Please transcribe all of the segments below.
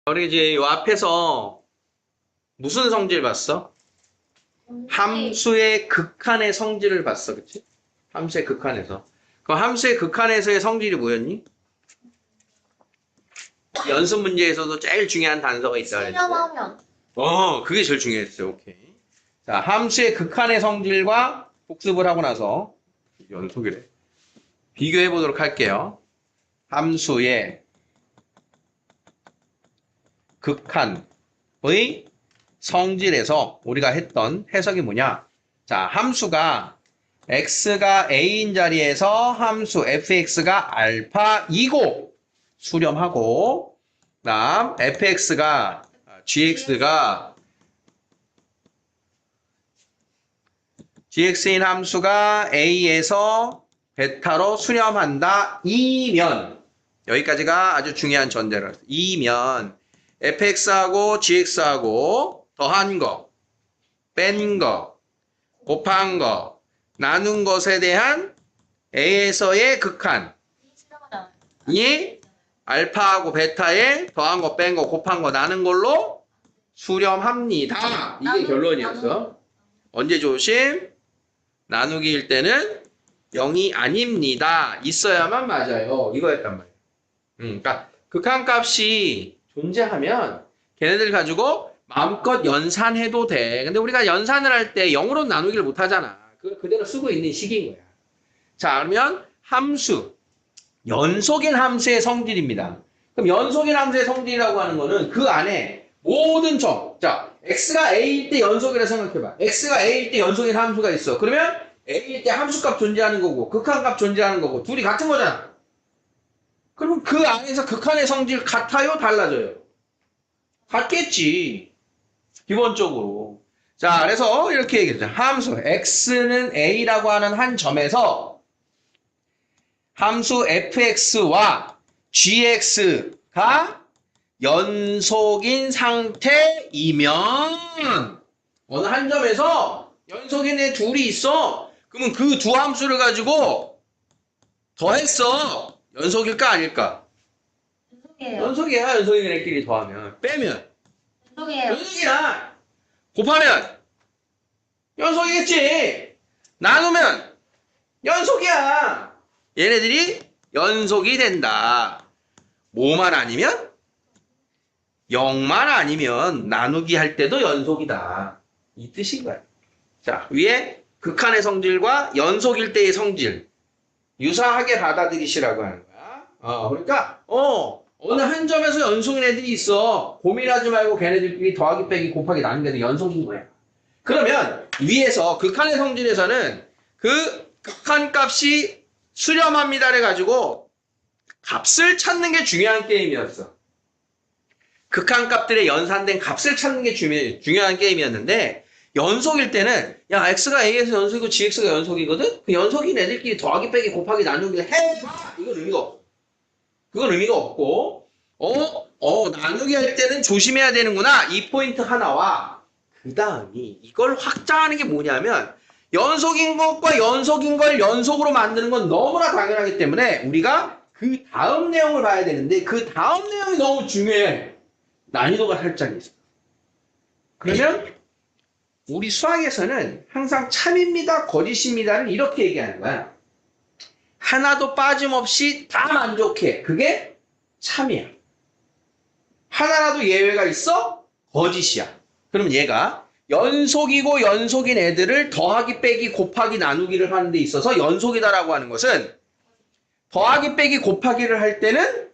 우리 이제 요 앞에서 무슨 성질 봤어? 함수의 극한의 성질을 봤어, 그치? 함수의 극한에서. 그 함수의 극한에서의 성질이 뭐였니? 연습 문제에서도 제일 중요한 단서가 있다 그랬지? 실험하면 그게 제일 중요했어요. 오케이. 자, 함수의 극한의 성질과 복습을 하고 나서 연속이래. 비교해 보도록 할게요. 함수의 극한의 성질에서 우리가 했던 해석이 뭐냐? 자, 함수가 x가 a인 자리에서 함수 fx가 알파 2고 수렴하고, 그다음 fx가 gx인 함수가 a에서 베타로 수렴한다 이면, 여기까지가 아주 중요한 전제를. 이면 fx하고 gx하고 더한 거, 뺀 거, 곱한 거, 나눈 것에 대한 a에서의 극한이 알파하고 베타에 더한 거, 뺀 거, 곱한 거, 나눈 걸로 수렴합니다. 이게 결론이었어. 언제 조심? 나누기일 때는 0이 아닙니다. 있어야만 맞아요. 이거였단 말이에요. 그러니까 극한값이 존재하면 걔네들 가지고 마음껏 연산해도 돼. 근데 우리가 연산을 할 때 0으로 나누기를 못 하잖아. 그걸 그대로 쓰고 있는 식인 거야. 자, 그러면 함수, 연속인 함수의 성질입니다. 그럼 연속인 함수의 성질이라고 하는 거는 그 안에 모든 점. 자, x가 a일 때 연속이라 생각해봐. x가 a일 때 연속인 함수가 있어. 그러면 a일 때 함수값 존재하는 거고 극한값 존재하는 거고 둘이 같은 거잖아. 그러면 그 안에서 극한의 성질 같아요? 달라져요? 같겠지. 기본적으로. 자, 그래서 이렇게 얘기했죠. 함수 x는 a라고 하는 한 점에서 함수 fx와 gx가 연속인 상태이면, 어느 한 점에서 연속인 애 둘이 있어. 그러면 그 두 함수를 가지고 더했어. 연속일까 아닐까? 연속이에요. 연속이야. 연속인 애끼리 더하면. 빼면 연속이에요. 연속이야. 곱하면 연속이겠지. 나누면 연속이야. 얘네들이 연속이 된다. 뭐만 아니면? 0만 아니면 나누기 할 때도 연속이다. 이 뜻인 거야. 자, 위에 극한의 성질과 연속일 때의 성질 유사하게 받아들이시라고 하는 거야. 그러니까 어느 한 점에서 연속인 애들이 있어. 고민하지 말고 걔네들끼리 더하기 빼기 곱하기 나누는 게 연속인 거야. 그러면 위에서 극한의 성질에서는 그 극한값이 수렴합니다를 가지고 값을 찾는 게 중요한 게임이었어. 극한값들의 연산된 값을 찾는 게 중요한 게임이었는데, 연속일 때는 야, x가 a에서 연속이고 gx가 연속이거든? 그 연속인 애들끼리 더하기 빼기 곱하기 나누기를 해봐. 이건 의미가 없어. 그건 의미가 없고, 나누기 할 때는 조심해야 되는구나. 이 포인트 하나와, 그 다음이 이걸 확장하는 게 뭐냐면, 연속인 것과 연속인 걸 연속으로 만드는 건 너무나 당연하기 때문에 우리가 그 다음 내용을 봐야 되는데, 그 다음 내용이 너무 중요해. 난이도가 살짝 있어. 그러면 우리 수학에서는 항상 참입니다, 거짓입니다를 이렇게 얘기하는 거야. 하나도 빠짐없이 다 만족해. 그게 참이야. 하나라도 예외가 있어? 거짓이야. 그럼 얘가 연속이고 연속인 애들을 더하기 빼기 곱하기 나누기를 하는 데 있어서 연속이다라고 하는 것은 더하기 빼기 곱하기를 할 때는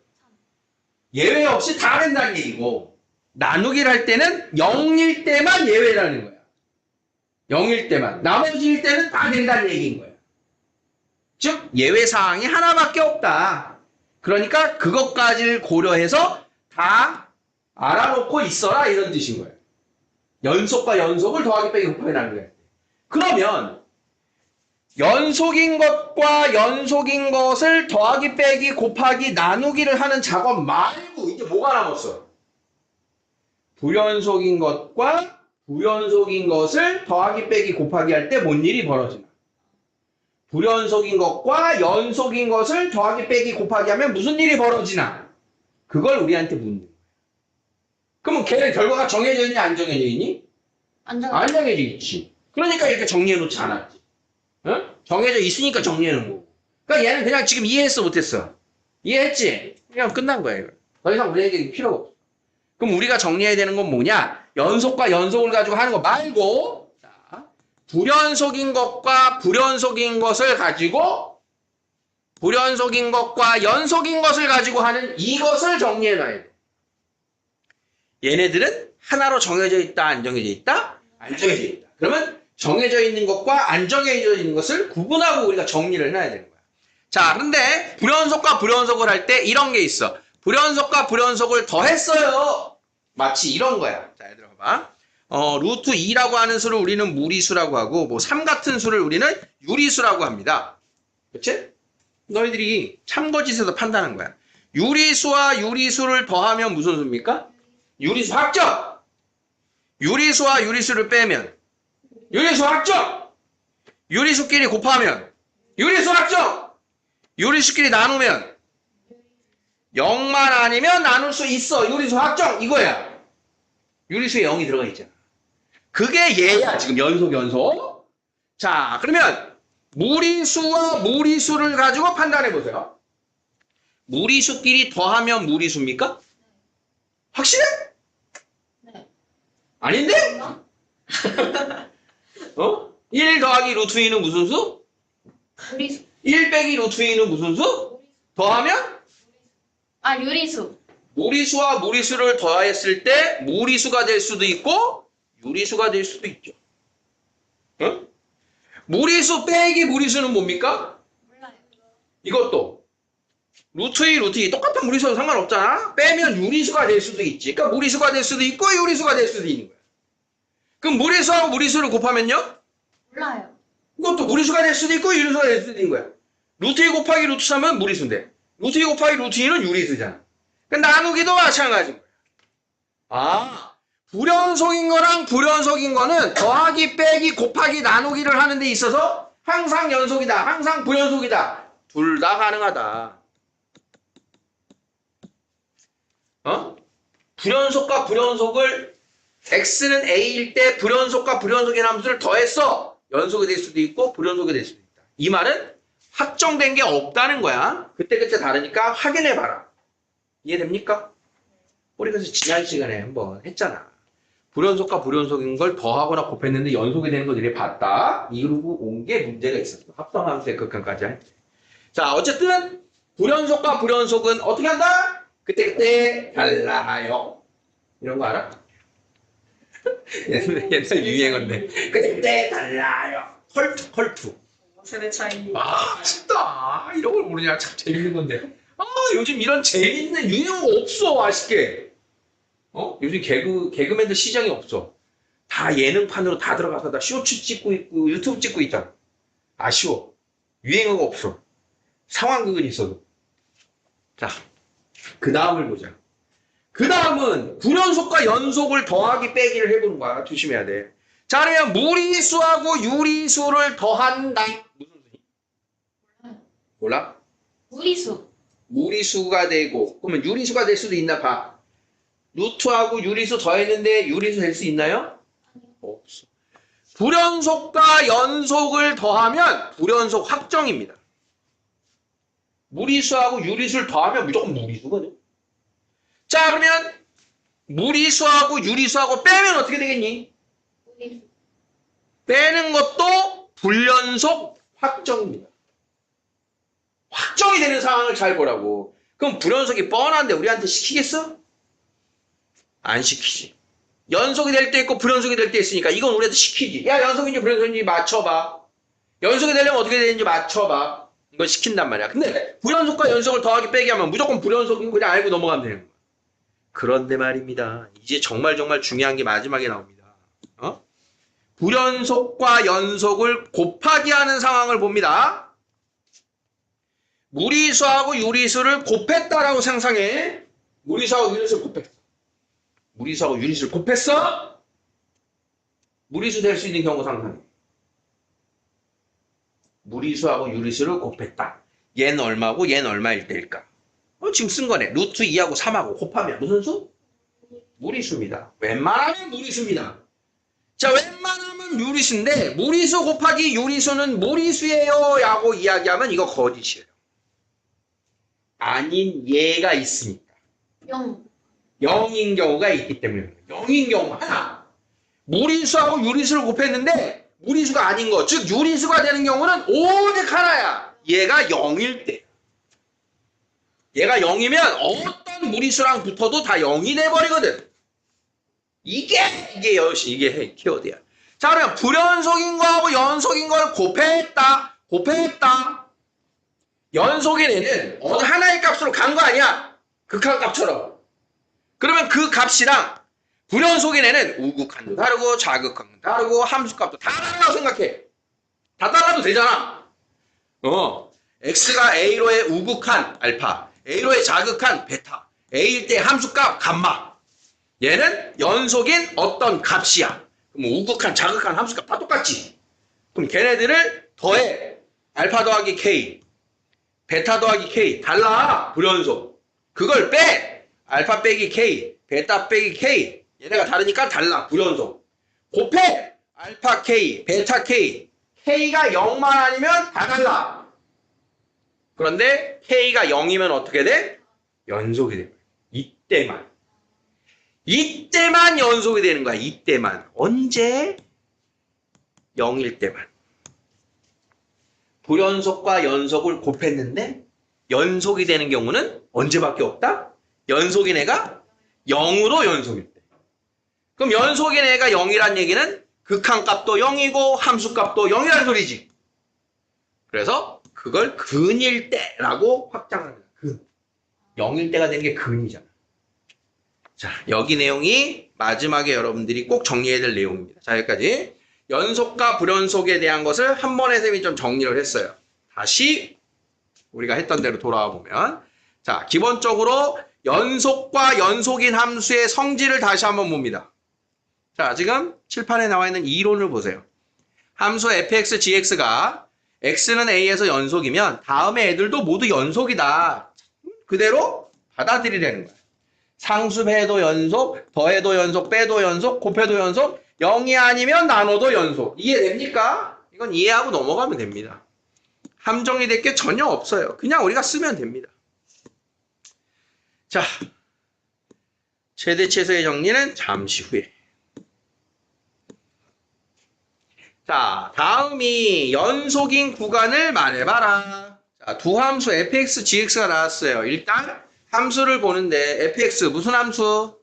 예외 없이 다 된다는 얘기고, 나누기를 할 때는 0일 때만 예외라는 거야. 0일 때만. 나머지일 때는 다 된다는 얘기인 거야. 즉 예외사항이 하나밖에 없다. 그러니까 그것까지를 고려해서 다 알아놓고 있어라, 이런 뜻인 거예요. 연속과 연속을 더하기 빼기 곱하기 나누기 할 때. 그러면 연속인 것과 연속인 것을 더하기 빼기 곱하기 나누기를 하는 작업 말고 이제 뭐가 남았어? 불연속인 것과 부연속인 것을 더하기 빼기 곱하기 할 때 뭔 일이 벌어지나? 불연속인 것과 연속인 것을 더하기 빼기 곱하기 하면 무슨 일이 벌어지나? 그걸 우리한테 묻는 거예요. 그러면 걔는 결과가 정해져 있니 안 정해져 있니? 안정. 안 정해져 있지. 그러니까 이렇게 정리해 놓지 않았지. 어? 정해져 있으니까 정리해 놓은 거고. 그러니까 얘는 그냥 지금 이해했어 못했어? 이해했지? 그냥 끝난 거야 이거. 더 이상 우리에게 필요가 없어. 그럼 우리가 정리해야 되는 건 뭐냐? 연속과 연속을 가지고 하는 거 말고 자, 불연속인 것과 불연속인 것을 가지고 불연속인 것과 연속인 것을 가지고 하는 이것을 정리해 놔야 돼. 얘네들은 하나로 정해져 있다, 안 정해져 있다? 안 정해져 있다. 그러면 정해져 있는 것과 안 정해져 있는 것을 구분하고 우리가 정리를 해놔야 되는 거야. 자, 그런데 불연속과 불연속을 할 때 이런 게 있어. 불연속과 불연속을 더했어요. 마치 이런 거야. 자, 얘들아 봐봐. 루트 2라고 하는 수를 우리는 무리수라고 하고 뭐 3 같은 수를 우리는 유리수라고 합니다. 그치? 너희들이 참거짓에서 판단한 거야. 유리수와 유리수를 더하면 무슨 수입니까? 유리수 확정! 유리수와 유리수를 빼면 유리수 확정! 유리수끼리 곱하면 유리수 확정! 유리수끼리 나누면 0만 아니면 나눌 수 있어. 유리수 확정! 이거야. 유리수에 0이 들어가 있잖아. 그게 얘야. 지금 연속. 자, 그러면 무리수와 무리수를 가지고 판단해 보세요. 무리수끼리 더하면 무리수입니까? 확실해? 네. 아닌데? 1 더하기 루트 2는 무슨 수? 무리수. 1 빼기 루트 2는 무슨 수? 더하면? 아, 유리수. 무리수와 무리수를 더했을 때 무리수가 될 수도 있고 유리수가 될 수도 있죠. 응? 무리수 빼기 무리수는 뭡니까? 몰라요. 이것도 루트 2, 루트 2 똑같은 무리수도 상관없잖아. 빼면 유리수가 될 수도 있지. 그러니까 무리수가 될 수도 있고 유리수가 될 수도 있는 거야. 그럼 무리수하고 무리수를 곱하면요? 몰라요. 이것도 무리수가 될 수도 있고 유리수가 될 수도 있는 거야. 루트 2 곱하기 루트 3은 무리수인데 루트 2 곱하기 루트 2는 유리수잖아. 그러니까 나누기도 마찬가지인 거야. 아, 불연속인 거랑 불연속인 거는 더하기, 빼기, 곱하기, 나누기를 하는 데 있어서 항상 연속이다, 항상 불연속이다. 둘 다 가능하다. 불연속과 불연속을 x는 a일 때 불연속과 불연속의 함수를 더했어. 연속이 될 수도 있고 불연속이 될 수도 있다. 이 말은 확정된 게 없다는 거야. 그때그때 다르니까 확인해봐라. 이해됩니까? 우리 그래서 지난 시간에 한번 했잖아. 불연속과 불연속인 걸 더하거나 곱했는데 연속이 되는 걸 이렇게 봤다. 이러고 온 게 문제가 있었어. 합성함수의 극한까지 할 때. 자, 어쨌든 불연속과 불연속은 어떻게 한다? 그때그때 달라요. 이런 거 알아? 옛날 유행어인데. 그때그때 달라요. 컬투. 세대 차이. 아, 쉽다. 이런 걸 모르냐. 참 재밌는 건데. 아, 요즘 이런 재밌는 유행어 없어, 아쉽게. 요즘 개그맨들 시장이 없어. 다 예능판으로 다 들어가서 다 쇼츠 찍고 있고 유튜브 찍고 있잖아. 아쉬워. 유행어가 없어. 상황극은 있어도. 자, 그 다음을 보자. 그 다음은 불연속과 연속을 더하기 빼기를 해보는 거야. 조심해야 돼. 자, 그러면 무리수하고 유리수를 더한다. 무슨 수니? 몰라? 무리수. 무리수가 되고 그러면 유리수가 될 수도 있나 봐. 루트하고 유리수 더했는데 유리수 될 수 있나요? 없어. 불연속과 연속을 더하면 불연속 확정입니다. 무리수하고 유리수를 더하면 무조건 무리수거든. 자, 그러면 무리수하고 유리수하고 빼면 어떻게 되겠니? 무리수. 빼는 것도 불연속 확정입니다. 확정이 되는 상황을 잘 보라고. 그럼 불연속이 뻔한데 우리한테 시키겠어? 안 시키지. 연속이 될 때 있고 불연속이 될 때 있으니까 이건 우리한테 시키지. 야, 연속인지 불연속인지 맞춰봐. 연속이 되려면 어떻게 되는지 맞춰봐. 이건 시킨단 말이야. 근데 불연속과 연속을 더하기 빼기 하면 무조건 불연속인 거 그냥 알고 넘어가면 되는 거야. 그런데 말입니다. 이제 정말 중요한 게 마지막에 나옵니다. 불연속과 연속을 곱하기 하는 상황을 봅니다. 무리수하고 유리수를 곱했다라고 상상해. 무리수하고 유리수를 곱했어. 무리수하고 유리수를 곱했어? 무리수 될 수 있는 경우 상상해. 무리수하고 유리수를 곱했다. 얘는 얼마고 얘는 얼마일 때일까? 지금 쓴 거네. 루트 2하고 3하고 곱하면 무슨 수? 무리수입니다. 웬만하면 무리수입니다. 자, 웬만하면 무리수인데 무리수 곱하기 유리수는 무리수예요 라고 이야기하면 이거 거짓이에요. 아닌 예가 있으니까. 0. 0인 경우가 있기 때문에 0인 경우 하나. 무리수하고 유리수를 곱했는데 무리수가 아닌 거, 즉 유리수가 되는 경우는 오직 하나야. 얘가 0일 때. 얘가 0이면 어떤 무리수랑 붙어도 다 0이 돼버리거든. 이게 키워드야. 자, 그러면 불연속인 거하고 연속인 걸 곱했다. 연속인 애는 어느 하나의 값으로 간 거 아니야? 극한값처럼. 그러면 그 값이랑 불연속인 애는 우극한도 다르고 자극한도 다르고 함수값도 다 다르다고 생각해. 다 따라도 되잖아. x가 a로의 우극한 알파, a로의 자극한 베타, a일 때 함수값 감마. 얘는 연속인 어떤 값이야. 그럼 우극한, 자극한, 함수값 다 똑같지. 그럼 걔네들을 더해. 알파 더하기 k, 베타 더하기 k. 달라. 불연속. 그걸 빼. 알파 빼기 k, 베타 빼기 k. 얘네가 다르니까 달라. 불연속. 곱해. 알파 k, 베타 k. k가 0만 아니면 다 달라. 그런데 k가 0이면 어떻게 돼? 연속이 돼. 이때만 연속이 되는 거야. 이때만. 언제? 0일 때만. 불연속과 연속을 곱했는데 연속이 되는 경우는 언제밖에 없다? 연속인 애가 0으로 연속일 때. 그럼 연속인 애가 0이란 얘기는 극한값도 0이고 함수값도 0이라는 소리지. 그래서 그걸 근일 때라고 확장하는 거야. 근. 0일 때가 되는 게 근이잖아. 자, 여기 내용이 마지막에 여러분들이 꼭 정리해야 될 내용입니다. 자, 여기까지. 연속과 불연속에 대한 것을 한 번에 쌤이 좀 정리를 했어요. 다시 우리가 했던 대로 돌아와 보면, 자, 기본적으로 연속과 연속인 함수의 성질을 다시 한번 봅니다. 자, 지금 칠판에 나와 있는 이론을 보세요. 함수 fx, gx가 x는 a에서 연속이면 다음에 애들도 모두 연속이다. 그대로 받아들이라는 거야. 상수배도 연속, 더해도 연속, 빼도 연속, 곱해도 연속, 0이 아니면 나눠도 연속. 이해됩니까? 이건 이해하고 넘어가면 됩니다. 함정이 될 게 전혀 없어요. 그냥 우리가 쓰면 됩니다. 자, 최대 최소의 정리는 잠시 후에. 자, 다음이 연속인 구간을 말해봐라. 자, 두 함수 fx, gx가 나왔어요. 일단 함수를 보는데 fx 무슨 함수?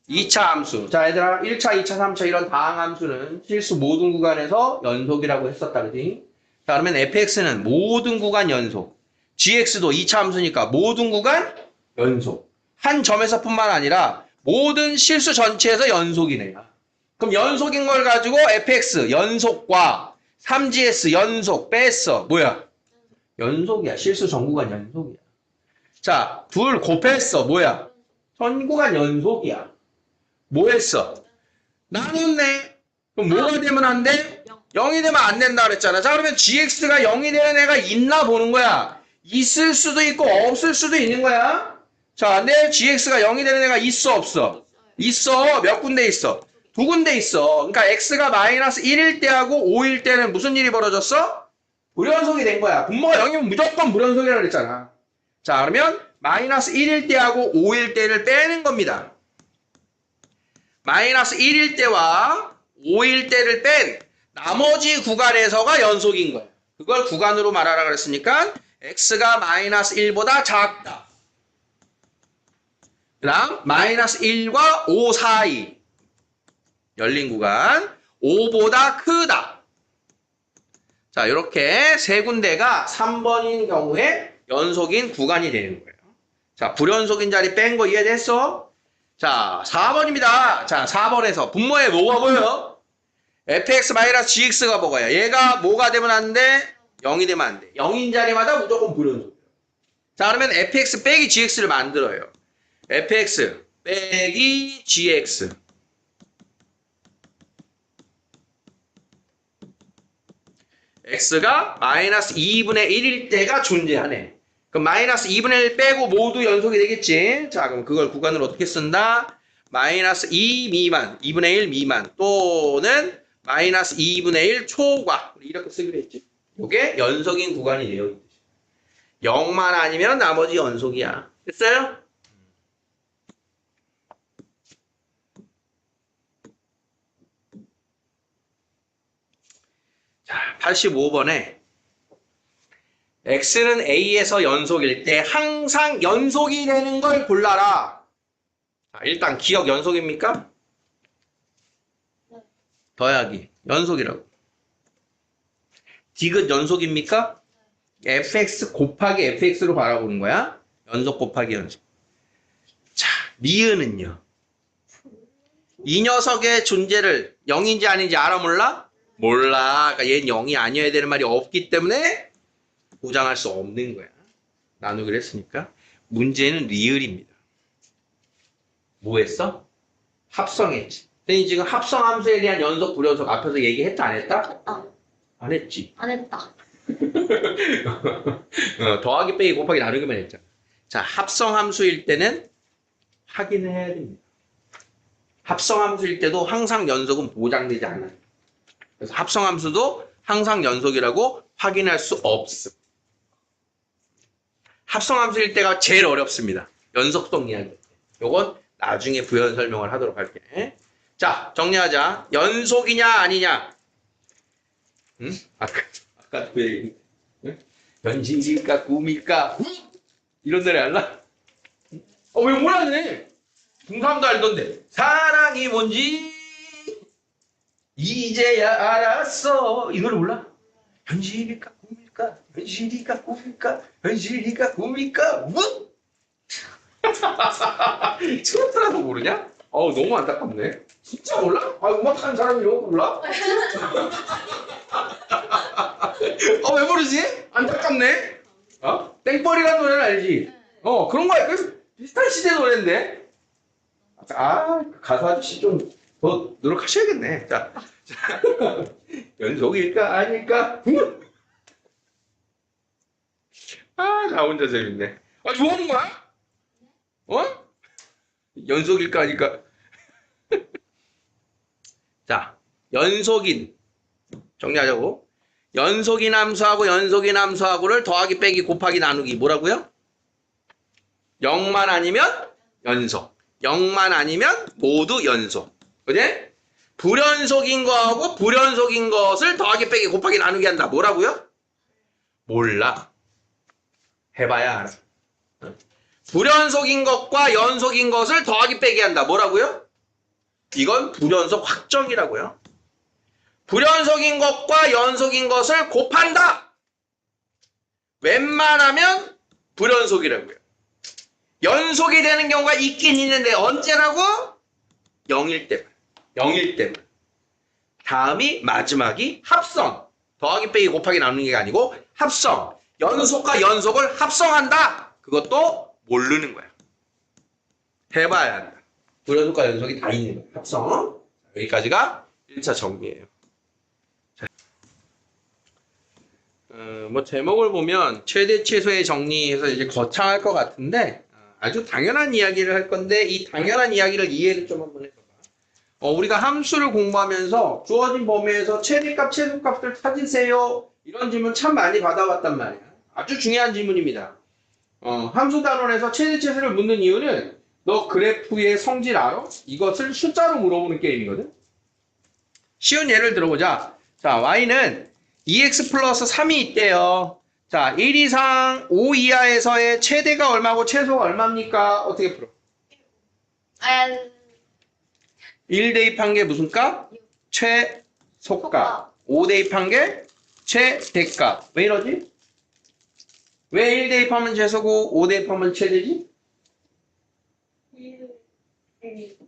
2차 함수. 자, 얘들아 1차, 2차, 3차 이런 다항 함수는 실수 모든 구간에서 연속이라고 했었다. 그지? 자, 그러면 fx는 모든 구간 연속. gx도 2차 함수니까 모든 구간 연속. 한 점에서 뿐만 아니라 모든 실수 전체에서 연속이네요. 그럼 연속인 걸 가지고 fx 연속과 3gs 연속 뺐어. 뭐야? 연속이야. 실수 전 구간 연속이야. 자, 둘 곱했어. 뭐야? 전 구간 연속이야. 뭐 했어? 나눴네. 그럼 뭐가 되면 안 돼? 0이 되면 안 된다 그랬잖아. 자, 그러면 gx가 0이 되는 애가 있나 보는 거야. 있을 수도 있고 없을 수도 있는 거야. 자, 근데 gx가 0이 되는 애가 있어 없어? 있어. 몇 군데 있어? 두 군데 있어. 그러니까 x가 마이너스 1일 때하고 5일 때는 무슨 일이 벌어졌어? 불연속이 된 거야. 분모가 0이면 무조건 불연속이라고 그랬잖아. 자, 그러면 마이너스 1일 때하고 5일 때를 빼는 겁니다. 마이너스 1일 때와 5일 때를 뺀 나머지 구간에서가 연속인 거야. 그걸 구간으로 말하라 그랬으니까 x가 마이너스 1보다 작다. 그 다음 마이너스 1과 5 사이 열린 구간 5보다 크다. 자, 이렇게 세 군데가 3번인 경우에 연속인 구간이 되는 거예요. 자, 불연속인 자리 뺀 거 이해됐어? 자, 4번입니다. 자, 4번에서 분모에 뭐가 보여? fx-gx가 뭐가요? 얘가 뭐가 되면 안 돼? 0이 되면 안 돼. 0인 자리마다 무조건 불연속이에요. 자, 그러면 fx 빼기 gx를 만들어요. fx 빼기 gx. x가 마이너스 2분의 1일 때가 존재하네. 그럼 마이너스 2분의 1 빼고 모두 연속이 되겠지. 자, 그럼 그걸 구간으로 어떻게 쓴다? 마이너스 2 미만, 2분의 1 미만 또는 마이너스 2분의 1 초과 이렇게 쓰기로 했지. 이게 연속인 구간이 돼요. 0만 아니면 나머지 연속이야. 됐어요? 자, 85번에 x는 a에서 연속일 때 항상 연속이 되는 걸 골라라. 자, 일단 기억 연속입니까? 더하기 연속이라고. 디귿 연속입니까? fx 곱하기 fx로 바라보는 거야. 연속 곱하기 연속. 자, 니은은요. 이 녀석의 존재를 0인지 아닌지 알아 몰라? 몰라. 그러니까 얘는 0이 아니어야 되는 말이 없기 때문에 보장할 수 없는 거야. 나누기를 했으니까. 문제는 리을입니다. 뭐 했어? 합성했지. 근데 지금 합성함수에 대한 연속, 불연속 앞에서 얘기했다 안 했다? 했다. 안 했지. 안 했다. 더하기 빼기 곱하기 나누기만 했잖아. 자, 합성함수일 때는 확인을 해야 됩니다. 합성함수일 때도 항상 연속은 보장되지 않아요. 그래서 합성함수도 항상 연속이라고 확인할 수 없음. 합성함수일 때가 제일 어렵습니다. 연속성 이야기. 요건 나중에 부연 설명을 하도록 할게. 자, 정리하자. 연속이냐 아니냐? 응? 아까 그 얘기. 응? 현실일까 꿈일까? 이런 노래 알라? 왜 몰랐네? 중3도 알던데. 사랑이 뭔지 이제야 알았어. 이 노래 몰라? 현실일까 꿈일까? 현실일까 꿈일까? 현실일까 꿈일까? 뭐? 트로트라도 모르냐? 너무 안타깝네. 진짜 몰라? 음악하는 사람이 이런 거 몰라? 왜 모르지? 안타깝네. 땡벌이라는 노래는 알지? 그런 거야. 그래서 비슷한 시대 노래인데. 가수 아저씨 좀 더 노력하셔야겠네. 자, 연속일까 아닐까? 나 혼자 재밌네. 뭐 하는 거야? 연속일까 아닐까? 자, 연속인 정리하자고. 연속인 함수하고 연속인 함수하고를 더하기 빼기 곱하기 나누기 뭐라고요? 0만 아니면 연속. 0만 아니면 모두 연속. 그지? 불연속인 거하고 불연속인 것을 더하기 빼기 곱하기 나누기 한다. 뭐라고요? 몰라. 해봐야 알아. 불연속인 것과 연속인 것을 더하기 빼기 한다. 뭐라고요? 이건 불연속 확정이라고요. 불연속인 것과 연속인 것을 곱한다. 웬만하면 불연속이라고요. 연속이 되는 경우가 있긴 있는데 언제라고? 0일 때만. 0일 때만. 다음이 마지막이 합성. 더하기 빼기 곱하기 나누기가 아니고 합성. 연속과 연속을 합성한다. 그것도 모르는 거야. 해봐야 한다. 불연속과 연속이 다 있는 거야. 합성. 여기까지가 1차 정리예요. 제목을 보면 최대 최소의 정리해서 이제 거창할 것 같은데 아주 당연한 이야기를 할 건데 이 당연한 이야기를 이해를 좀 한번 해봐봐. 우리가 함수를 공부하면서 주어진 범위에서 최대값, 최소값을 찾으세요. 이런 질문 참 많이 받아왔단 말이야. 아주 중요한 질문입니다. 함수 단원에서 최대 최소를 묻는 이유는 너 그래프의 성질 알아? 이것을 숫자로 물어보는 게임이거든. 쉬운 예를 들어보자. 자, y는 2x 플러스 3이 있대요. 자, 1 이상 5 이하에서의 최대가 얼마고 최소가 얼마입니까? 어떻게 풀어? 1 대입한 게 무슨 값? 최소값. 5 대입한 게 최대값. 왜 이러지? 왜 1 대입하면 최소고 5 대입하면 최대지?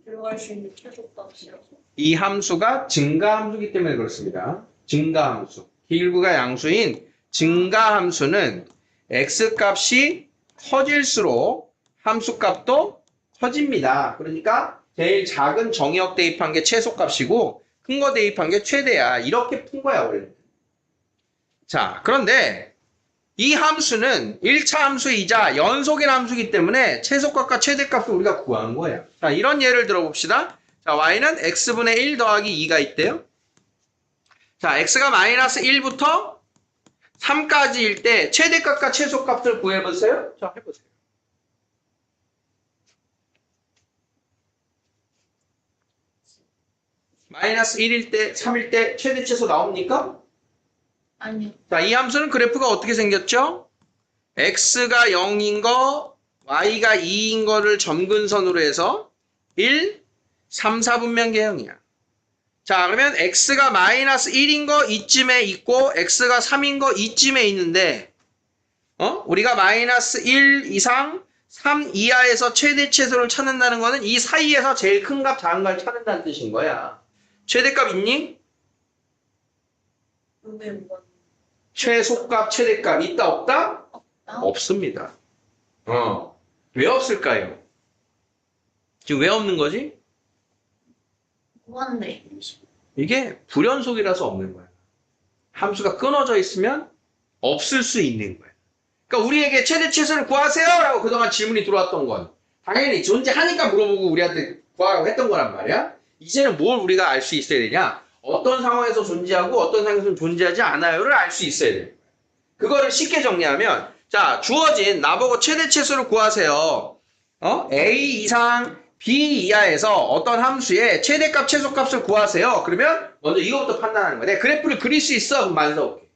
들어갈 수 있는 최소값이라서. 이 함수가 증가함수이기 때문에 그렇습니다. 증가함수. 길구가 양수인 증가함수는 x값이 커질수록 함수값도 커집니다. 그러니까 제일 작은 정의역 대입한 게 최소값이고 큰 거 대입한 게 최대야. 이렇게 푼 거야 원래. 자, 그런데 이 함수는 1차 함수이자 연속인 함수이기 때문에 최소값과 최대값을 우리가 구한 거예요. 자, 이런 예를 들어봅시다. 자, y는 x분의 1 더하기 2가 있대요. 자, x가 마이너스 1부터 3까지일 때 최대값과 최소값을 구해보세요. 자, 해보세요. 마이너스 1일 때, 3일 때 최대 최소 나옵니까? 아니요. 자, 이 함수는 그래프가 어떻게 생겼죠? x가 0인 거, y가 2인 거를 점근선으로 해서 1, 3, 4분면 개형이야. 자, 그러면 x가 마이너스 1인 거 이쯤에 있고 x가 3인 거 이쯤에 있는데 우리가 마이너스 1 이상 3 이하에서 최대 최소를 찾는다는 거는 이 사이에서 제일 큰 값, 작은 값을 찾는다는 뜻인 거야. 최대값 있니? 최소값, 최대값 있다 없다? 없습니다. 왜 없을까요? 지금 왜 없는 거지? 무한대. 이게 불연속이라서 없는 거야. 함수가 끊어져 있으면 없을 수 있는 거야. 그러니까 우리에게 최대 최소를 구하세요! 라고 그동안 질문이 들어왔던 건 당연히 존재하니까 물어보고 우리한테 구하라고 했던 거란 말이야. 이제는 뭘 우리가 알 수 있어야 되냐? 어떤 상황에서 존재하고 어떤 상황에서는 존재하지 않아요를 알 수 있어야 돼. 그거를 쉽게 정리하면 자, 주어진 나보고 최대 최소를 구하세요. A 이상 B 이하에서 어떤 함수의 최대값, 최소값을 구하세요. 그러면 먼저 이거부터 판단하는 거야. 내가 그래프를 그릴 수 있어. 그럼 만들어볼게.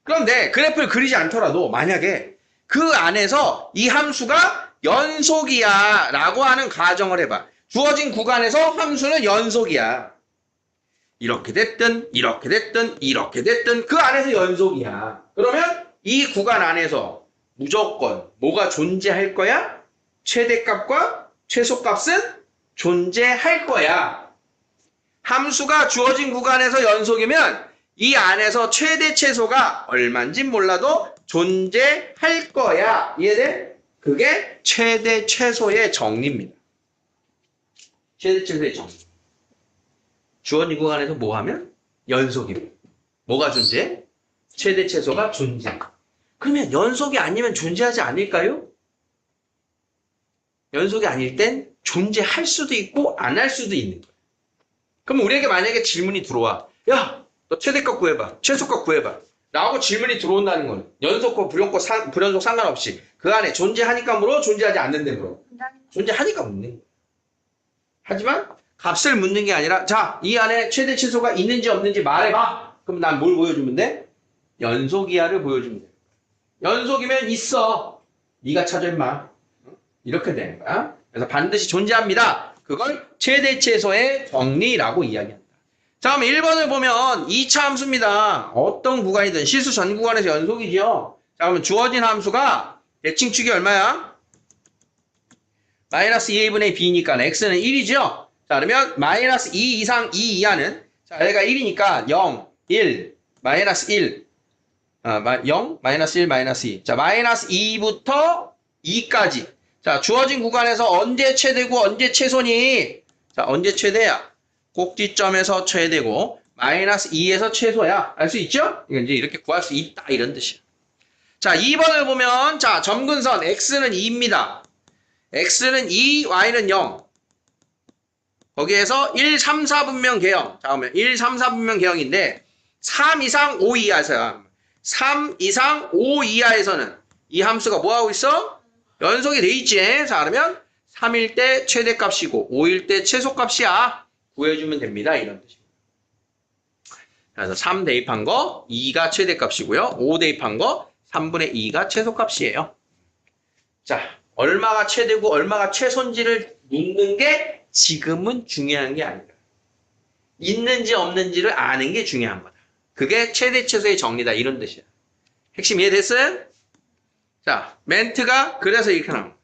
그런데 그래프를 그리지 않더라도 만약에 그 안에서 이 함수가 연속이야 라고 하는 가정을 해봐. 주어진 구간에서 함수는 연속이야. 이렇게 됐든 이렇게 됐든 이렇게 됐든 그 안에서 연속이야. 그러면 이 구간 안에서 무조건 뭐가 존재할 거야? 최대값과 최소값은 존재할 거야. 함수가 주어진 구간에서 연속이면 이 안에서 최대 최소가 얼마인지 몰라도 존재할 거야. 이해돼? 그게 최대 최소의 정리입니다. 최대 최소의 정리. 주어진 구간에서 뭐 하면? 연속입니다. 뭐가 존재해? 최대 최소가 존재. 그러면 연속이 아니면 존재하지 않을까요? 연속이 아닐 땐 존재할 수도 있고 안 할 수도 있는 거예요. 그럼 우리에게 만약에 질문이 들어와. 야, 너 최대값 구해봐. 최소값 구해봐. 라고 질문이 들어온다는 건 연속과 불연속 상관없이 그 안에 존재하니까 물어, 존재하지 않는데 물어. 존재하니까 묻는 거예요. 하지만 값을 묻는 게 아니라 자, 이 안에 최대 최소가 있는지 없는지 말해봐. 그럼 난 뭘 보여주면 돼? 연속이야를 보여주면 돼. 연속이면 있어. 네가 찾아 임마. 이렇게 되는 거야. 그래서 반드시 존재합니다. 그걸 최대 최소의 정리라고 이야기한다. 자, 그럼 1번을 보면 2차 함수입니다. 어떤 구간이든 실수 전 구간에서 연속이죠. 자, 그러면 주어진 함수가 대칭축이 얼마야? 마이너스 2a분의 b니까 x는 1이죠. 자, 그러면 마이너스 2 이상 2 이하는 자, 얘가 1이니까 0, 1, 마이너스 1, 0, 마이너스 1, 마이너스 2. 자, 마이너스 2부터 2까지. 자, 주어진 구간에서 언제 최대고 언제 최소니? 자, 언제 최대야? 꼭지점에서 최대고 마이너스 2에서 최소야. 알 수 있죠? 이건 이제 이렇게 구할 수 있다 이런 뜻이야. 자, 2번을 보면 자, 점근선 x는 2입니다. x는 2, y는 0. 거기에서 1, 3, 4분면 개형. 자, 그러면 1, 3, 4분면 개형인데 3 이상 5 이하에서야. 3 이상 5 이하에서는 이 함수가 뭐하고 있어? 연속이 돼 있지. 자, 그러면 3일 때 최대값이고 5일 때 최소값이야. 구해주면 됩니다. 이런 뜻입니다. 그래서 3 대입한 거 2가 최대값이고요. 5 대입한 거 3분의 2가 최소값이에요. 자, 얼마가 최대고 얼마가 최소인지를 묻는 게 지금은 중요한 게 아니다. 있는지 없는지를 아는 게 중요한 거다. 그게 최대 최소의 정리다. 이런 뜻이야. 핵심 이해됐어요? 자, 멘트가 그래서 이렇게 나옵니다.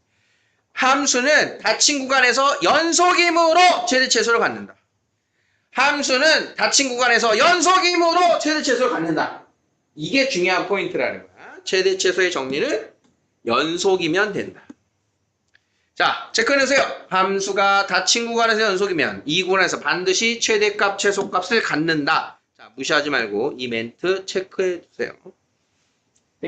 함수는 닫힌 구간에서 연속임으로 최대 최소를 갖는다. 함수는 닫힌 구간에서 연속임으로 최대 최소를 갖는다. 이게 중요한 포인트라는 거야. 최대 최소의 정리는 연속이면 된다. 자, 체크해주세요. 함수가 닫힌 구간에서 연속이면 이 구간에서 반드시 최대값, 최소값을 갖는다. 자, 무시하지 말고 이 멘트 체크해주세요.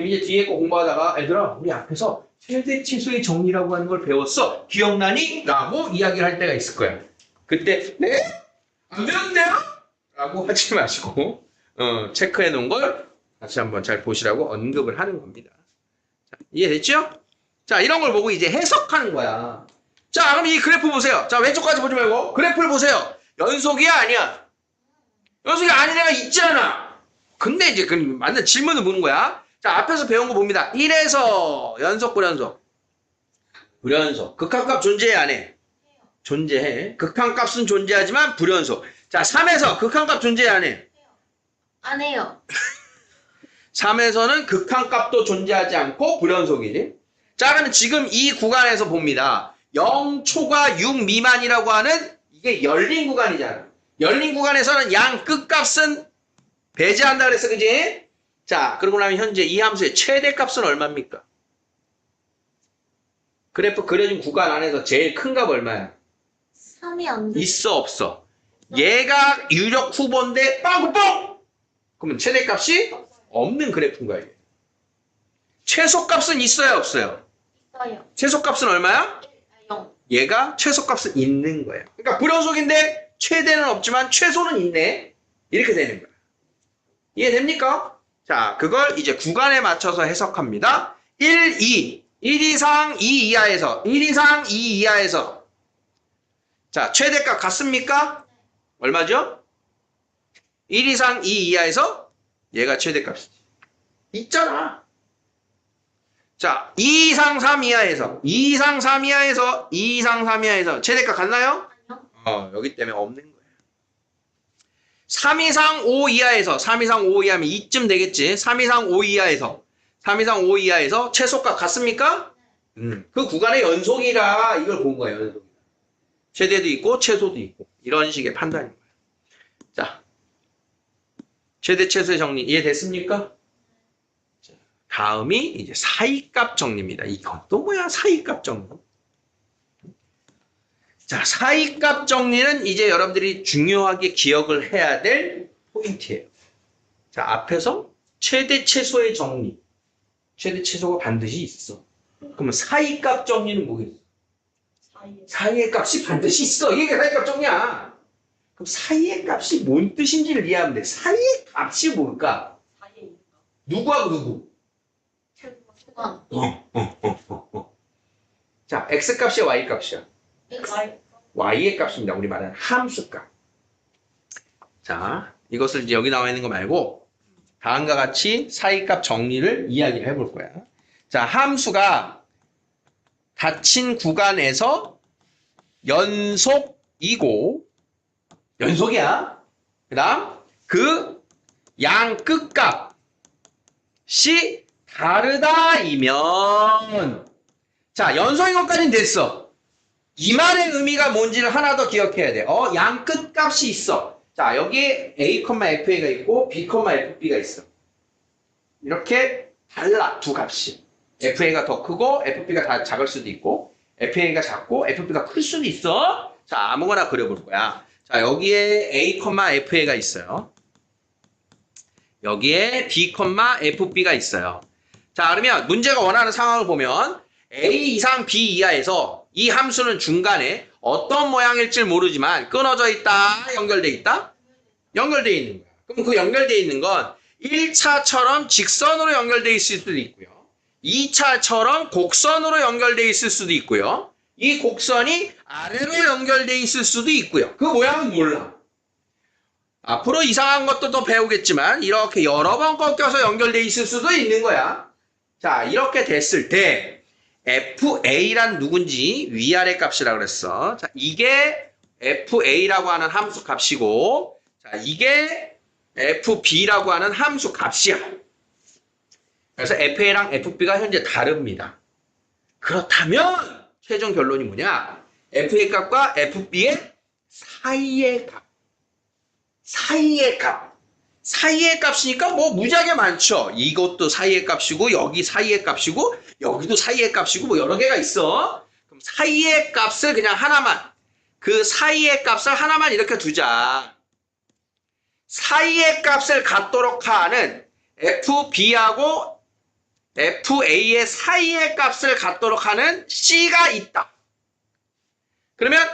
이제 뒤에 거 공부하다가 얘들아 우리 앞에서 최대 최소의 정리라고 하는 걸 배웠어. 기억나니? 라고 이야기를 할 때가 있을 거야. 그때 네? 안 배웠네요? 라고 하지 마시고 체크해 놓은 걸 다시 한번 잘 보시라고 언급을 하는 겁니다. 자, 이해됐죠? 자, 이런 걸 보고 이제 해석하는 거야. 자, 그럼 이 그래프 보세요. 자, 왼쪽까지 보지 말고 그래프를 보세요. 연속이야 아니야? 연속이 아닌 애가 있잖아. 근데 이제 그 맞는 질문을 묻는 거야. 자, 앞에서 배운 거 봅니다. 1에서 연속, 불연속. 불연속. 극한값 존재해 안 해? 존재해. 극한값은 존재하지만 불연속. 자, 3에서 극한값 존재해 안 해? 안 해요. 3에서는 극한값도 존재하지 않고 불연속이지. 자, 그러면 지금 이 구간에서 봅니다. 0초가 6 미만이라고 하는 이게 열린 구간이잖아. 열린 구간에서는 양 끝값은 배제한다 그랬어, 그지? 자, 그러고 나면 현재 이 함수의 최대값은 얼마입니까? 그래프 그려진 구간 안에서 제일 큰 값 얼마야? 3이 안 돼. 있어, 없어? 얘가 유력 후보인데 빵꾸뻥! 그러면 최대값이 없는 그래프인 거야, 이게. 최소값은 있어요, 없어요? 있어요. 최소값은 얼마야? 0. 얘가 최소값은 있는 거예요. 그러니까 불연속인데 최대는 없지만 최소는 있네. 이렇게 되는 거야. 이해됩니까? 자, 그걸 이제 구간에 맞춰서 해석합니다. 1, 2. 1 이상 2 이하에서 1 이상 2 이하에서 자, 최대값 같습니까? 얼마죠? 1 이상 2 이하에서 얘가 최대값이지. 있잖아. 자, 2 이상 3 이하에서 2 이상 3 이하에서 2 이상 3 이하에서 최대값 같나요? 아니요. 여기 때문에 없는 거예요. 3 이상 5 이하에서 3 이상 5 이하면 2쯤 되겠지. 3 이상 5 이하에서 3 이상 5 이하에서 최소값 같습니까? 그 구간의 연속이라 이걸 본 거예요. 연속. 최대도 있고 최소도 있고 이런 식의 판단인 거예요. 자, 최대 최소의 정리 이해됐습니까? 자, 다음이 이제 사이값 정리입니다. 이것도 뭐야? 사이값 정리. 자, 사이값 정리는 이제 여러분들이 중요하게 기억을 해야 될 포인트예요. 자, 앞에서 최대 최소의 정리. 최대 최소가 반드시 있어. 그러면 사이값 정리는 뭐겠어? 사이의 값이 반드시 있어. 이게 사이값 정리야. 그럼 사이의 값이 뭔 뜻인지를 이해하면 돼. 사이의 값이 뭘까? 누구하고 누구? 최소가. 자, x값이야, y값이야? Y. y의 값입니다. 우리 말하는 함수값. 자, 이것을 이제 여기 나와 있는 거 말고 다음과 같이 사이값 정리를 이야기를 해볼 거야. 자, 함수가 닫힌 구간에서 연속이고 연속이야. 그 다음 그 양 끝값이 다르다이면 자, 연속인 것까지는 됐어. 이 말의 의미가 뭔지를 하나 더 기억해야 돼. 양 끝값이 있어. 자, 여기에 a, fa가 있고 b, fb가 있어. 이렇게 달라, 두 값이. fa가 더 크고 fb가 다 작을 수도 있고 fa가 작고 fb가 클 수도 있어. 자, 아무거나 그려볼 거야. 자, 여기에 a, fa가 있어요. 여기에 b, fb가 있어요. 자, 그러면 문제가 원하는 상황을 보면 a 이상 b 이하에서 이 함수는 중간에 어떤 모양일지 모르지만 끊어져 있다, 연결돼 있다? 연결돼 있는 거야. 그럼 그 연결돼 있는 건 1차처럼 직선으로 연결돼 있을 수도 있고요. 2차처럼 곡선으로 연결돼 있을 수도 있고요. 이 곡선이 아래로 연결돼 있을 수도 있고요. 그 모양은 몰라. 앞으로 이상한 것도 더 배우겠지만 이렇게 여러 번 꺾여서 연결돼 있을 수도 있는 거야. 자, 이렇게 됐을 때 FA란 누군지 위아래 값이라고 그랬어. 자, 이게 FA라고 하는 함수 값이고, 자, 이게 FB라고 하는 함수 값이야. 그래서 FA랑 FB가 현재 다릅니다. 그렇다면 최종 결론이 뭐냐? FA 값과 FB의 사이의 값. 사이의 값. 사이의 값이니까 뭐 무지하게 많죠. 이것도 사이의 값이고 여기 사이의 값이고 여기도 사이의 값이고 뭐 여러 개가 있어. 그럼 사이의 값을 그냥 하나만, 그 사이의 값을 하나만 이렇게 두자. 사이의 값을 갖도록 하는 FB하고 FA의 사이의 값을 갖도록 하는 C가 있다. 그러면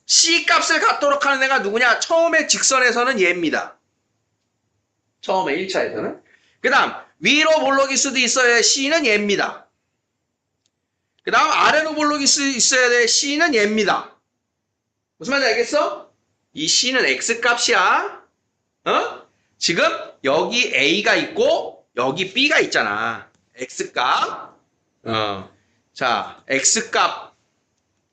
C 값을 갖도록 하는 애가 누구냐? 처음에 직선에서는 얘입니다. 처음에 1차에서는. 그 다음 위로 볼록일 수도 있어야 C는 얘입니다. 그 다음 아래로 볼록일 수 있어야 돼. C는 얘입니다. 무슨 말인지 알겠어? 이 C는 X값이야. 어? 지금 여기 A가 있고 여기 B가 있잖아. X값. 자, X값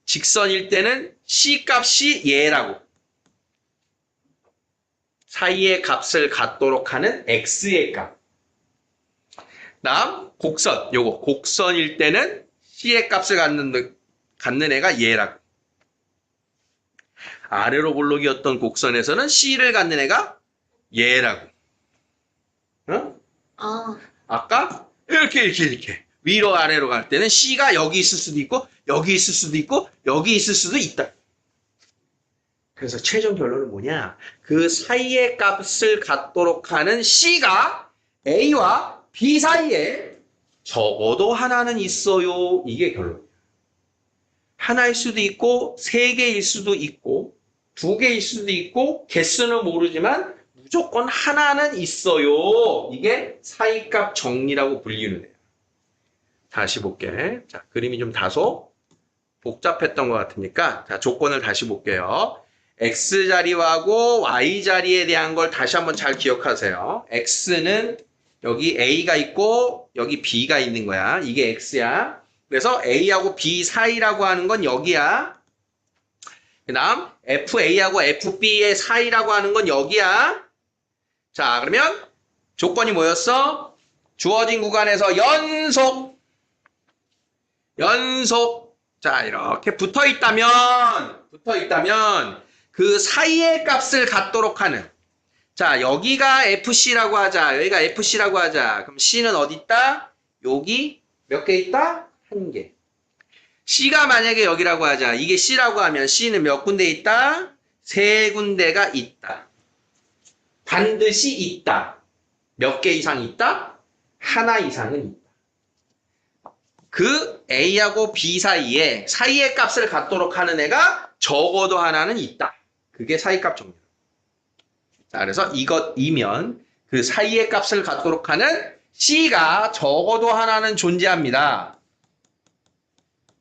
직선일 때는 C값이 얘라고. 사이의 값을 갖도록 하는 X의 값. 다음 곡선. 요거 곡선일 때는 C의 값을 갖는 애가 얘라고. 아래로 볼록이었던 곡선에서는 C를 갖는 애가 얘라고. 어? 아, 아까 이렇게 위로 아래로 갈 때는 C가 여기 있을 수도 있고 여기 있을 수도 있고 여기 있을 수도 있다. 그래서 최종 결론은 뭐냐? 그 사이의 값을 갖도록 하는 C가 A와 B 사이에 적어도 하나는 있어요. 이게 결론이야. 하나일 수도 있고 세 개일 수도 있고 두 개일 수도 있고 개수는 모르지만 무조건 하나는 있어요. 이게 사이값 정리라고 불리는 애야. 다시 볼게. 자, 그림이 좀 다소 복잡했던 것 같으니까 자, 조건을 다시 볼게요. X자리하고 Y자리에 대한 걸 다시 한번 잘 기억하세요. X는 여기 A가 있고 여기 B가 있는 거야. 이게 X야. 그래서 A하고 B 사이라고 하는 건 여기야. 그 다음 FA하고 FB의 사이라고 하는 건 여기야. 자, 그러면 조건이 뭐였어? 주어진 구간에서 연속. 자, 이렇게 붙어 있다면 그 사이의 값을 갖도록 하는. 자, 여기가 FC라고 하자. 여기가 FC라고 하자. 그럼 C는 어디 있다? 여기 몇 개 있다? 한 개. C가 만약에 여기라고 하자. 이게 C라고 하면 C는 몇 군데 있다? 세 군데가 있다. 반드시 있다. 몇 개 이상 있다? 하나 이상은 있다. 그 A하고 B 사이에 사이의 값을 갖도록 하는 애가 적어도 하나는 있다. 그게 사이값 정리. 자, 그래서 이것이면 그 사이의 값을 갖도록 하는 C가 적어도 하나는 존재합니다.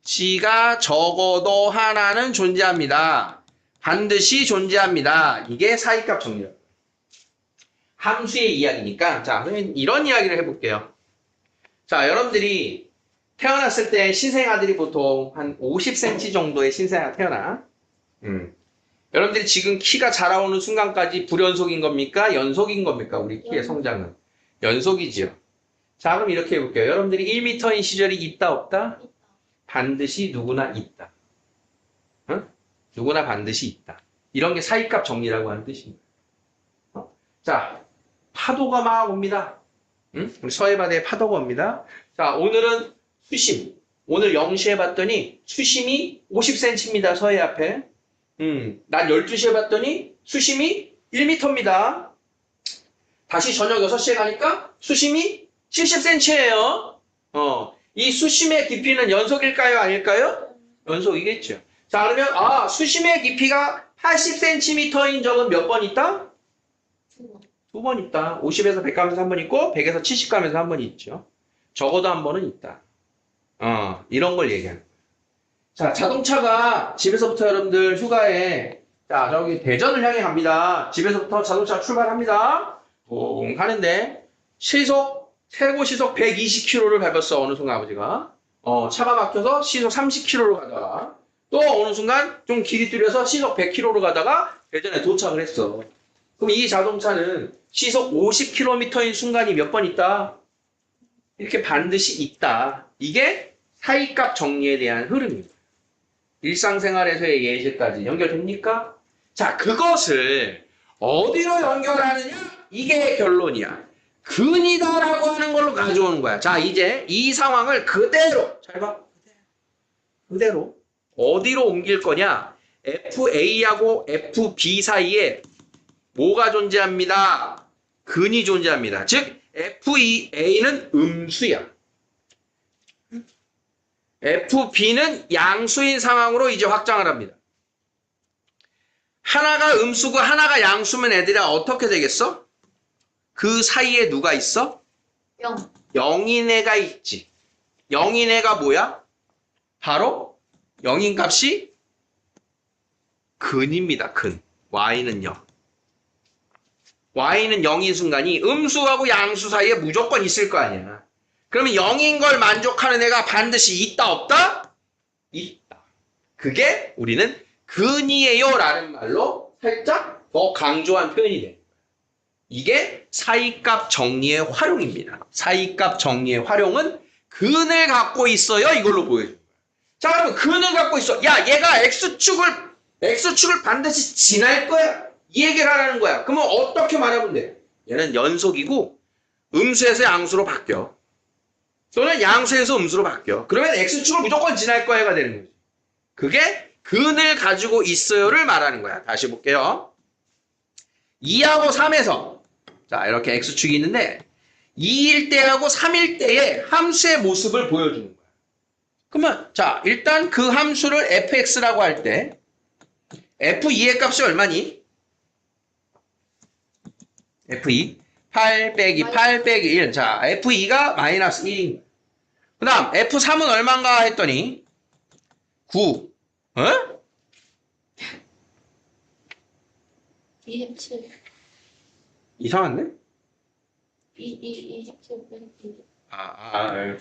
C가 적어도 하나는 존재합니다. 반드시 존재합니다. 이게 사이값 정리예요. 함수의 이야기니까 자, 그러면 이런 이야기를 해볼게요. 자, 여러분들이 태어났을 때 신생아들이 보통 한 50cm 정도의 신생아가 태어나. 여러분들이 지금 키가 자라오는 순간까지 불연속인 겁니까? 연속인 겁니까? 우리 키의 성장은. 연속이지요. 자, 그럼 이렇게 해볼게요. 여러분들이 1m인 시절이 있다, 없다? 반드시 누구나 있다. 어? 누구나 반드시 있다. 이런 게 사이값 정리라고 하는 뜻입니다. 자, 파도가 막 옵니다. 우리 서해바다에 파도가 옵니다. 자, 오늘은 수심. 오늘 0시에 봤더니 수심이 50cm입니다. 서해 앞에. 난 12시에 봤더니 수심이 1m입니다. 다시 저녁 6시에 가니까 수심이 70cm예요. 이 수심의 깊이는 연속일까요? 아닐까요? 연속이겠죠. 자, 그러면 수심의 깊이가 80cm인 적은 몇 번 있다? 두 번 있다. 50에서 100 가면서 한 번 있고 100에서 70 가면서 한 번 있죠. 적어도 한 번은 있다. 이런 걸 얘기하는 거예요. 자, 자동차가 집에서부터 여러분들 휴가에 자, 저기 대전을 향해 갑니다. 집에서부터 자동차 출발합니다. 붕 가는데 최고 시속 120km를 밟았어. 어느 순간 아버지가. 차가 막혀서 시속 30km로 가다가 또 어느 순간 좀 길이 뚫려서 시속 100km로 가다가 대전에 도착을 했어. 그럼 이 자동차는 시속 50km인 순간이 몇 번 있다? 이렇게 반드시 있다. 이게 사이값 정리에 대한 흐름입니다. 일상생활에서의 예시까지 연결됩니까? 자, 그것을 어디로 연결하느냐? 이게 결론이야. 근이다라고 하는 걸로 가져오는 거야. 자, 이제 이 상황을 그대로, 잘 봐. 그대로 어디로 옮길 거냐? FA하고 FB 사이에 뭐가 존재합니다? 근이 존재합니다. 즉, FA는 음수야. FB는 양수인 상황으로 이제 확장을 합니다. 하나가 음수고 하나가 양수면 애들이 어떻게 되겠어? 그 사이에 누가 있어? 0. 0인 애가 있지. 0인 애가 뭐야? 바로 0인 값이 근입니다. 근. y는요. y는 0인 순간이 음수하고 양수 사이에 무조건 있을 거 아니야. 그러면 0인 걸 만족하는 애가 반드시 있다 없다? 있다. 그게 우리는 근이에요 라는 말로 살짝 더 강조한 표현이 돼요. 이게 사이값 정리의 활용입니다. 사이값 정리의 활용은 근을 갖고 있어요. 이걸로 보여줘요. 자, 그러면 근을 갖고 있어. 야, 얘가 X축을 반드시 지날 거야. 이 얘기를 하라는 거야. 그러면 어떻게 말하면 돼? 얘는 연속이고 음수에서 양수로 바뀌어. 또는 양수에서 음수로 바뀌어. 그러면 X축을 무조건 지날 거야가 되는 거지. 그게 근을 가지고 있어요를 말하는 거야. 다시 볼게요. 2하고 3에서 자, 이렇게 X축이 있는데 2일 때하고 3일 때의 함수의 모습을 보여주는 거야. 그러면 자, 일단 그 함수를 fx라고 할 때 f2의 값이 얼마니? f2 8 빼기 8 빼기 1. 자, f2가 마이너스 1인 거야. 그 다음 f3은 얼마인가 했더니 9. 어? 27. 이상한데? 27 빼기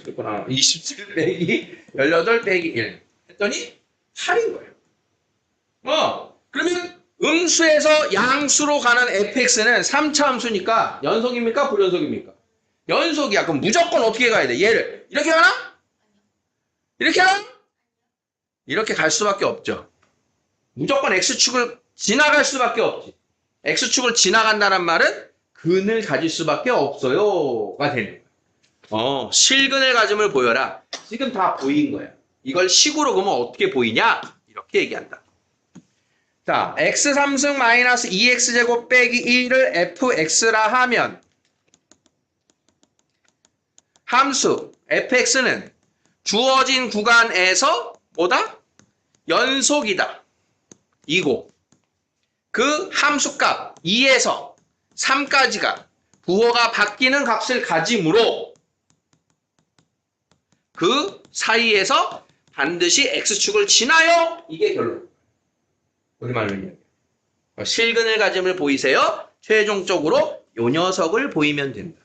그렇구나. 27 빼기 18 빼기 1 했더니 8인 거예요. 그러면 음수에서 양수로 가는 fx는 3차 함수니까 연속입니까? 불연속입니까? 연속이야. 그럼 무조건 어떻게 가야 돼? 얘를 이렇게 가나? 이렇게 가나? 이렇게 갈 수밖에 없죠. 무조건 x축을 지나갈 수밖에 없지. x축을 지나간다는 말은 근을 가질 수밖에 없어요가 되는 거야. 실근을 가짐을 보여라. 지금 다 보인 거야. 이걸 식으로 그러면 어떻게 보이냐? 이렇게 얘기한다. 자, x3승 마이너스 2x제곱 빼기 1을 fx라 하면 함수 fx는 주어진 구간에서 뭐다? 연속이다. 이고 그 함수값 2에서 3까지가 부호가 바뀌는 값을 가지므로 그 사이에서 반드시 x축을 지나요. 이게 결론. 우리말로 이야기해요. 실근을 가짐을 보이세요. 최종적으로 요 녀석을 보이면 된다.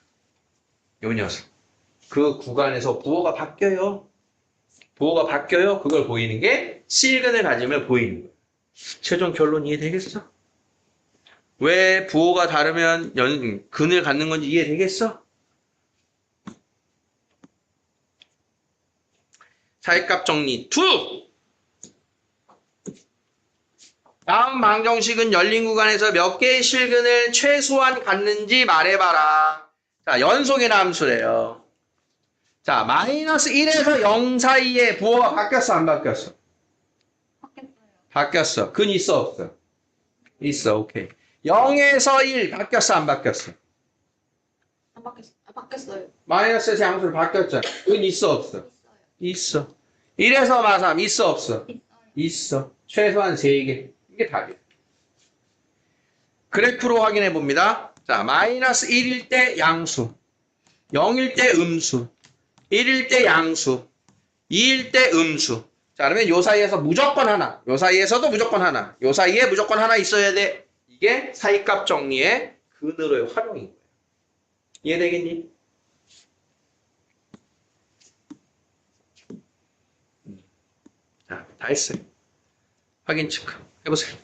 요 녀석. 그 구간에서 부호가 바뀌어요. 부호가 바뀌어요. 그걸 보이는 게 실근을 가짐을 보이는 거예요. 최종 결론 이해되겠어? 왜 부호가 다르면 근을 갖는 건지 이해되겠어? 사이값 정리 2! 다음 방정식은 열린 구간에서 몇 개의 실근을 최소한 갖는지 말해봐라. 자, 연속이나 함수래요. 자, 마이너스 1에서 0 사이에 부호가 바뀌었어, 안 바뀌었어? 바뀌었어요. 바뀌었어. 근 있어, 없어? 있어, 오케이. 0에서 1 바뀌었어, 안 바뀌었어? 안 바뀌었어요. 바뀌었어요. 마이너스에서 양수로 바뀌었잖아. 근 있어, 없어? 있어요. 있어. 1에서 마삼 있어, 없어? 있어요. 있어. 최소한 3개. 이게 답이야. 그래프로 확인해 봅니다. 자, 마이너스 1일 때 양수, 0일 때 음수, 1일 때 양수, 2일 때 음수. 자, 그러면 요 사이에서 무조건 하나, 요 사이에서도 무조건 하나, 요 사이에 무조건 하나 있어야 돼. 이게 사이값 정리의 근으로의 활용인 거예요. 이해되겠니? 자, 다 했어요. 확인 체크 해보세요.